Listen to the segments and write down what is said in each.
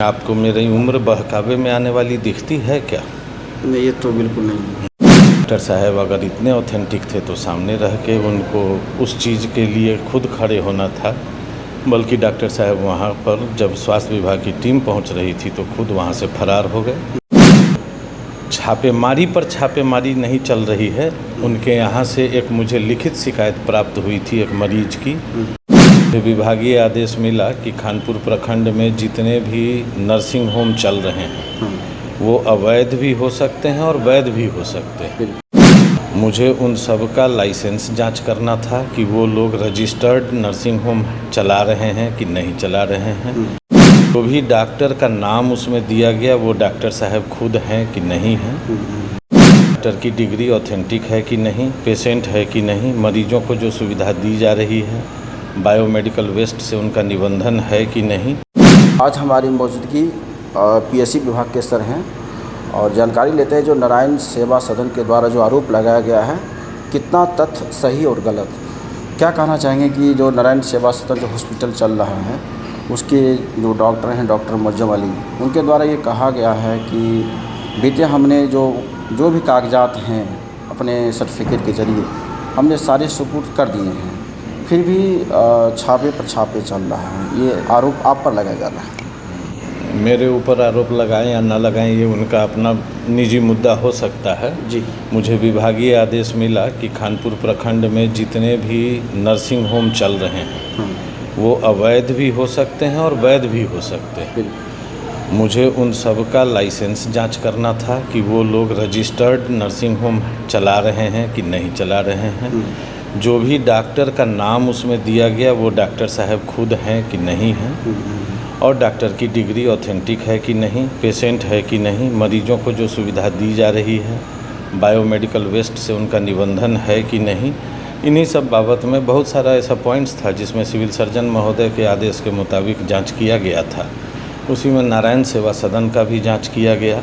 आपको मेरी उम्र बहकावे में आने वाली दिखती है क्या? नहीं, ये तो बिल्कुल नहीं। डॉक्टर साहब अगर इतने ऑथेंटिक थे तो सामने रह के उनको उस चीज़ के लिए खुद खड़े होना था। बल्कि डॉक्टर साहब वहाँ पर जब स्वास्थ्य विभाग की टीम पहुँच रही थी तो खुद वहाँ से फरार हो गए। छापेमारी पर छापेमारी नहीं चल रही है। उनके यहाँ से एक मुझे लिखित शिकायत प्राप्त हुई थी एक मरीज की। विभागीय आदेश मिला कि खानपुर प्रखंड में जितने भी नर्सिंग होम चल रहे हैं वो अवैध भी हो सकते हैं और वैध भी हो सकते हैं। मुझे उन सब का लाइसेंस जांच करना था कि वो लोग रजिस्टर्ड नर्सिंग होम चला रहे हैं कि नहीं चला रहे हैं। तो भी डॉक्टर का नाम उसमें दिया गया, वो डॉक्टर साहब खुद हैं कि नहीं हैं, डॉक्टर की डिग्री ऑथेंटिक है कि नहीं, पेशेंट है कि नहीं, मरीजों को जो सुविधा दी जा रही है बायोमेडिकल वेस्ट से उनका निबंधन है कि नहीं। आज हमारी मौजूदगी पीएससी विभाग के सर हैं और जानकारी लेते हैं जो नारायण सेवा सदन के द्वारा जो आरोप लगाया गया है कितना तथ्य सही और गलत। क्या कहना चाहेंगे कि जो नारायण सेवा सदन जो हॉस्पिटल चल रहा है उसके जो डॉक्टर हैं डॉक्टर मुअज्जम अली, उनके द्वारा ये कहा गया है कि बीते हमने जो भी कागजात हैं अपने सर्टिफिकेट के ज़रिए हमने सारे सुपुर्द कर दिए हैं, फिर भी छापे पर छापे चल रहा है। ये आरोप आप पर लगाया जा रहा है। मेरे ऊपर आरोप लगाएं या ना लगाएं ये उनका अपना निजी मुद्दा हो सकता है जी। मुझे विभागीय आदेश मिला कि खानपुर प्रखंड में जितने भी नर्सिंग होम चल रहे हैं वो अवैध भी हो सकते हैं और वैध भी हो सकते हैं। मुझे उन सब का लाइसेंस जांच करना था कि वो लोग रजिस्टर्ड नर्सिंग होम चला रहे हैं कि नहीं चला रहे हैं। जो भी डॉक्टर का नाम उसमें दिया गया वो डॉक्टर साहब खुद हैं कि नहीं हैं, और डॉक्टर की डिग्री ऑथेंटिक है कि नहीं, पेशेंट है कि नहीं, मरीजों को जो सुविधा दी जा रही है बायोमेडिकल वेस्ट से उनका निबंधन है कि नहीं। इन्हीं सब बाबत में बहुत सारा ऐसा पॉइंट्स था जिसमें सिविल सर्जन महोदय के आदेश के मुताबिक जांच किया गया था। उसी में नारायण सेवा सदन का भी जांच किया गया।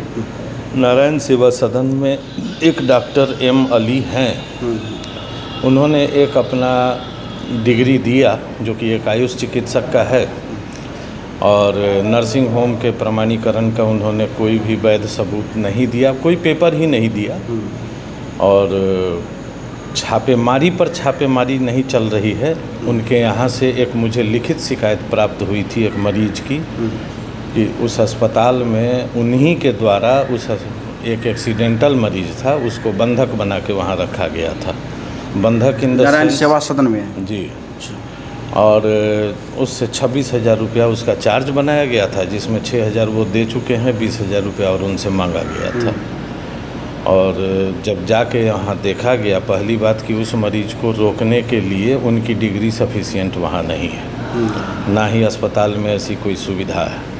नारायण सेवा सदन में एक डॉक्टर एम अली हैं, उन्होंने एक अपना डिग्री दिया जो कि एक आयुष चिकित्सक का है, और नर्सिंग होम के प्रमाणीकरण का उन्होंने कोई भी वैध सबूत नहीं दिया, कोई पेपर ही नहीं दिया। और छापेमारी पर छापेमारी नहीं चल रही है। उनके यहाँ से एक मुझे लिखित शिकायत प्राप्त हुई थी एक मरीज की कि उस अस्पताल में उन्हीं के द्वारा एक एक्सीडेंटल मरीज था, उसको बंधक बना के वहाँ रखा गया था। बंधक इन नारायण सेवा सदन में जी। और उससे 26,000 रुपया उसका चार्ज बनाया गया था, जिसमें 6,000 वो दे चुके हैं, 20,000 रुपया और उनसे मांगा गया था। और जब जाके यहाँ देखा गया, पहली बात कि उस मरीज को रोकने के लिए उनकी डिग्री सफिशिएंट वहाँ नहीं है, ना ही अस्पताल में ऐसी कोई सुविधा है।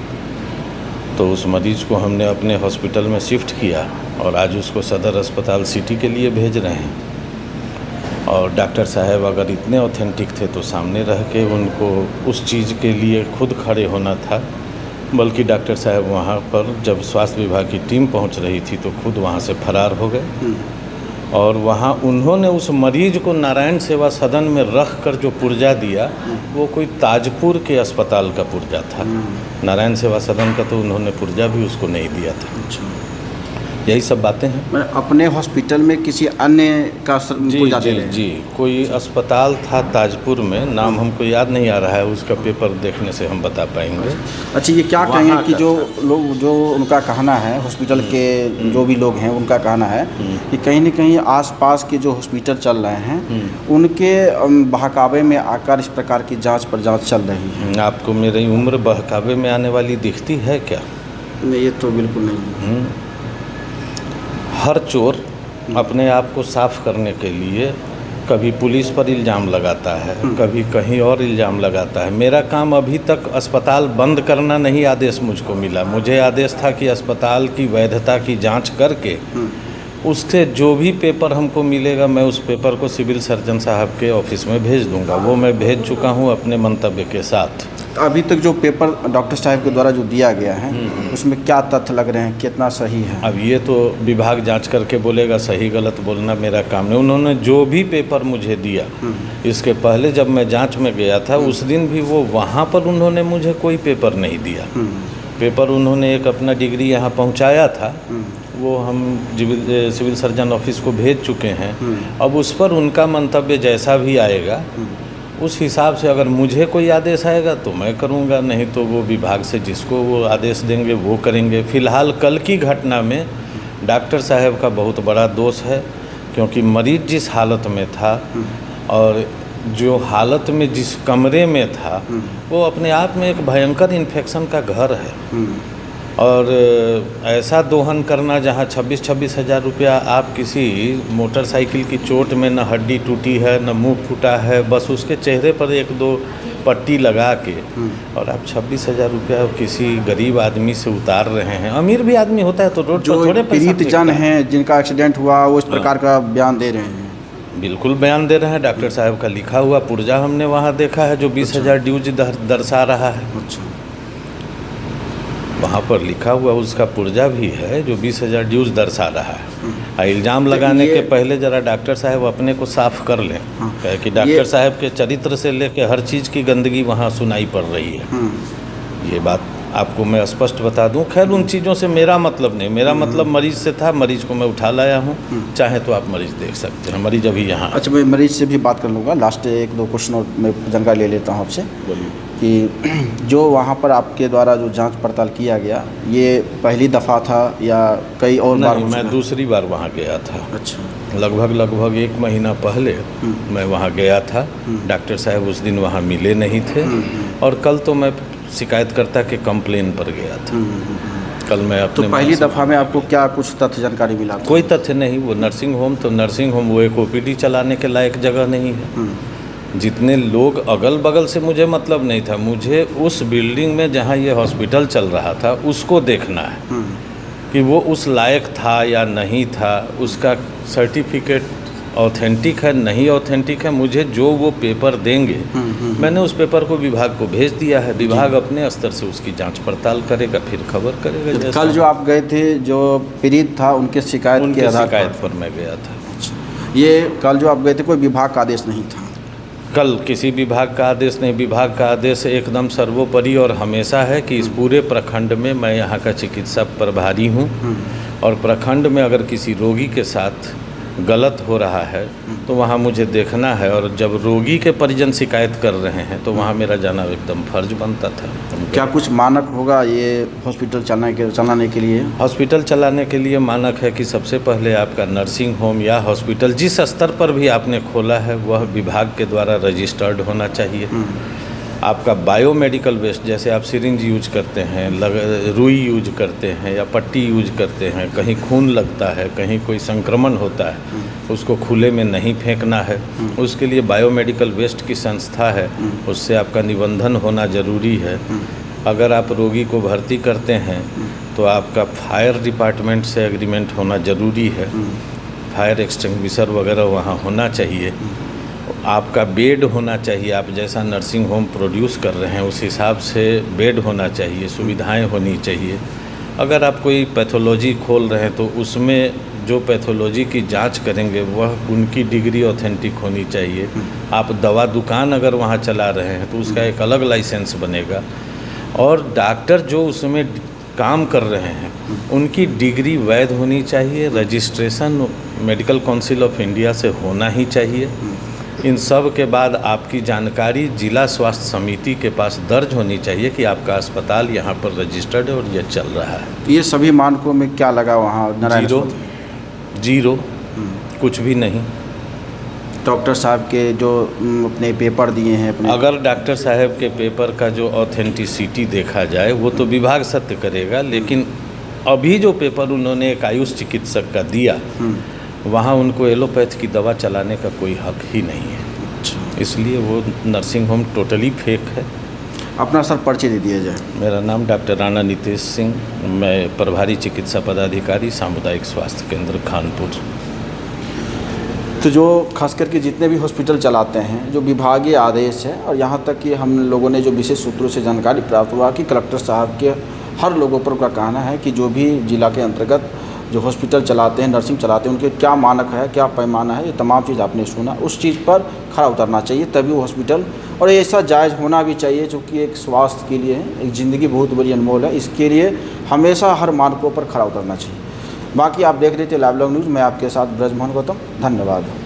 तो उस मरीज को हमने अपने हॉस्पिटल में शिफ्ट किया और आज उसको सदर अस्पताल सिटी के लिए भेज रहे हैं। और डॉक्टर साहब अगर इतने ऑथेंटिक थे तो सामने रह के उनको उस चीज़ के लिए खुद खड़े होना था। बल्कि डॉक्टर साहब वहाँ पर जब स्वास्थ्य विभाग की टीम पहुँच रही थी तो खुद वहाँ से फरार हो गए। और वहाँ उन्होंने उस मरीज को नारायण सेवा सदन में रख कर जो पुर्जा दिया वो कोई ताजपुर के अस्पताल का पुर्जा था। नारायण सेवा सदन का तो उन्होंने पुर्जा भी उसको नहीं दिया था। यही सब बातें हैं। मैं अपने हॉस्पिटल में किसी अन्य का पुर्जा दे रहे हैं। जी, कोई अस्पताल था ताजपुर में, नाम हमको याद नहीं आ रहा है, उसका पेपर देखने से हम बता पाएंगे। अच्छा, ये क्या कहेंगे कि जो उनका कहना है, हॉस्पिटल के जो भी लोग हैं उनका कहना है कि कहीं न कहीं आसपास के जो हॉस्पिटल चल रहे हैं उनके बहकावे में आकर इस प्रकार की जांच पर जांच चल रही है। आपको मेरी उम्र बहकावे में आने वाली दिखती है क्या? नहीं, ये तो बिल्कुल नहीं। हर चोर अपने आप को साफ करने के लिए कभी पुलिस पर इल्ज़ाम लगाता है, कभी कहीं और इल्ज़ाम लगाता है। मेरा काम अभी तक अस्पताल बंद करना नहीं आदेश मुझको मिला। मुझे आदेश था कि अस्पताल की वैधता की जांच करके उससे जो भी पेपर हमको मिलेगा मैं उस पेपर को सिविल सर्जन साहब के ऑफिस में भेज दूंगा। वो मैं भेज चुका हूँ अपने मंतव्य के साथ। अभी तक जो पेपर डॉक्टर साहब के द्वारा जो दिया गया है उसमें क्या तथ्य लग रहे हैं, कितना सही है? अब ये तो विभाग जांच करके बोलेगा, सही गलत बोलना मेरा काम नहीं। उन्होंने जो भी पेपर मुझे दिया, इसके पहले जब मैं जांच में गया था उस दिन भी वो वहाँ पर उन्होंने मुझे कोई पेपर नहीं दिया। पेपर उन्होंने एक अपना डिग्री यहाँ पहुँचाया था, वो हम सिविल सर्जन ऑफिस को भेज चुके हैं। अब उस पर उनका मंतव्य जैसा भी आएगा उस हिसाब से अगर मुझे कोई आदेश आएगा तो मैं करूँगा, नहीं तो वो विभाग से जिसको वो आदेश देंगे वो करेंगे। फ़िलहाल कल की घटना में डॉक्टर साहब का बहुत बड़ा दोष है, क्योंकि मरीज़ जिस हालत में था और जो हालत में जिस कमरे में था वो अपने आप में एक भयंकर इन्फेक्शन का घर है। और ऐसा दोहन करना जहाँ 26-26 हज़ार रुपया आप किसी मोटरसाइकिल की चोट में न हड्डी टूटी है न मुंह फूटा है, बस उसके चेहरे पर 1-2 पट्टी लगा के और आप 26 हज़ार रुपया किसी गरीब आदमी से उतार रहे हैं। अमीर भी आदमी होता है तो रोड पर थोड़े पीड़ित जन हैं जिनका एक्सीडेंट हुआ वो इस प्रकार का बयान दे रहे हैं। बिल्कुल बयान दे रहे हैं। डॉक्टर साहब का लिखा हुआ पुर्जा हमने वहाँ देखा है जो 20,000 ड्यूज दर्शा रहा है। अच्छा, वहाँ पर लिखा हुआ उसका पुर्जा भी है जो 20,000 ड्यूज दर्शा रहा है। इल्ज़ाम लगाने के पहले ज़रा डॉक्टर साहब अपने को साफ कर लें, कि डॉक्टर साहब के चरित्र से लेके हर चीज़ की गंदगी वहाँ सुनाई पड़ रही है। ये बात आपको मैं स्पष्ट बता दूं। खैर उन चीज़ों से मेरा मतलब नहीं, मेरा मतलब मरीज़ से था। मरीज़ को मैं उठा लाया हूं, चाहे तो आप मरीज़ देख सकते हैं। मरीज़ अभी यहाँ। अच्छा, मैं मरीज़ से भी बात कर लूँगा। लास्ट 1-2 क्वेश्चन और मैं जानकारी ले लेता हूँ आपसे। बोलिए कि जो वहाँ पर आपके द्वारा जो जांच पड़ताल किया गया, ये पहली दफ़ा था या कई और बार? मैं दूसरी बार वहाँ गया था। अच्छा, लगभग 1 महीना पहले मैं वहाँ गया था। डॉक्टर साहब उस दिन वहाँ मिले नहीं थे और कल तो मैं शिकायतकर्ता के कंप्लेन पर गया था। कल मैं अपने तो पहली दफ़ा में आपको क्या कुछ तथ्य जानकारी मिला? कोई तथ्य नहीं। वो नर्सिंग होम वो एक ओपीडी चलाने के लायक जगह नहीं है। जितने लोग अगल बगल से मुझे मतलब नहीं था, मुझे उस बिल्डिंग में जहाँ ये हॉस्पिटल चल रहा था उसको देखना है कि वो उस लायक था या नहीं था, उसका सर्टिफिकेट ऑथेंटिक है नहीं ऑथेंटिक है। मुझे जो वो पेपर देंगे मैंने उस पेपर को विभाग को भेज दिया है। विभाग अपने स्तर से उसकी जांच पड़ताल करेगा, फिर खबर करेगा। कल जो आप गए थे, जो पीड़ित था उनके शिकायत पर मैं गया था। ये कल जो आप गए थे कोई विभाग का आदेश नहीं था? कल किसी विभाग का आदेश नहीं। विभाग का आदेश एकदम सर्वोपरि और हमेशा है कि इस पूरे प्रखंड में मैं यहाँ का चिकित्सा प्रभारी हूँ और प्रखंड में अगर किसी रोगी के साथ गलत हो रहा है तो वहाँ मुझे देखना है। और जब रोगी के परिजन शिकायत कर रहे हैं तो वहाँ मेरा जाना एकदम फर्ज बनता था। क्या कुछ मानक होगा ये हॉस्पिटल चलाने के लिए? हॉस्पिटल चलाने के लिए मानक है कि सबसे पहले आपका नर्सिंग होम या हॉस्पिटल जिस स्तर पर भी आपने खोला है वह विभाग के द्वारा रजिस्टर्ड होना चाहिए। आपका बायोमेडिकल वेस्ट, जैसे आप सिरिंज यूज करते हैं, रुई यूज करते हैं या पट्टी यूज करते हैं, कहीं खून लगता है, कहीं कोई संक्रमण होता है, उसको खुले में नहीं फेंकना है। उसके लिए बायोमेडिकल वेस्ट की संस्था है, उससे आपका निबंधन होना ज़रूरी है। अगर आप रोगी को भर्ती करते हैं तो आपका फायर डिपार्टमेंट से एग्रीमेंट होना ज़रूरी है। फायर एक्सटिंग्विशर वगैरह वहाँ होना चाहिए। आपका बेड होना चाहिए। आप जैसा नर्सिंग होम प्रोड्यूस कर रहे हैं उस हिसाब से बेड होना चाहिए, सुविधाएं होनी चाहिए। अगर आप कोई पैथोलॉजी खोल रहे हैं तो उसमें जो पैथोलॉजी की जांच करेंगे वह उनकी डिग्री ऑथेंटिक होनी चाहिए। आप दवा दुकान अगर वहाँ चला रहे हैं तो उसका एक अलग लाइसेंस बनेगा। और डॉक्टर जो उसमें काम कर रहे हैं उनकी डिग्री वैध होनी चाहिए। Registration medical council of India से होना ही चाहिए। इन सब के बाद आपकी जानकारी जिला स्वास्थ्य समिति के पास दर्ज होनी चाहिए कि आपका अस्पताल यहाँ पर रजिस्टर्ड है और ये चल रहा है। ये सभी मानकों में क्या लगा वहाँ? जीरो, कुछ भी नहीं। डॉक्टर साहब के जो अपने पेपर दिए हैं अगर डॉक्टर साहब के पेपर का जो ऑथेंटिसिटी देखा जाए वो तो विभाग सत्य करेगा, लेकिन अभी जो पेपर उन्होंने एक आयुष चिकित्सक का दिया वहाँ उनको एलोपैथ की दवा चलाने का कोई हक ही नहीं है। इसलिए वो नर्सिंग होम टोटली फेक है। अपना सर परिचय दे दिया जाए। मेरा नाम डॉक्टर राणा नितेश सिंह, मैं प्रभारी चिकित्सा पदाधिकारी सामुदायिक स्वास्थ्य केंद्र खानपुर। तो जो खास करके जितने भी हॉस्पिटल चलाते हैं जो विभागीय आदेश है, और यहाँ तक कि हम लोगों ने जो विशेष सूत्रों से जानकारी प्राप्त हुआ कि कलेक्टर साहब के हर लोगों पर का कहना है कि जो भी जिला के अंतर्गत जो हॉस्पिटल चलाते हैं, नर्सिंग चलाते हैं, उनके क्या मानक है, क्या पैमाना है, ये तमाम चीज़ आपने सुना। उस चीज़ पर खरा उतरना चाहिए, तभी वो हॉस्पिटल, और ऐसा जायज़ होना भी चाहिए, चूँकि एक स्वास्थ्य के लिए है, एक ज़िंदगी बहुत बड़ी अनमोल है, इसके लिए हमेशा हर मानकों पर खरा उतरना चाहिए। बाकी आप देख रहे थे लाइव लॉग न्यूज़, मैं आपके साथ ब्रजमोहन गौतम, धन्यवाद।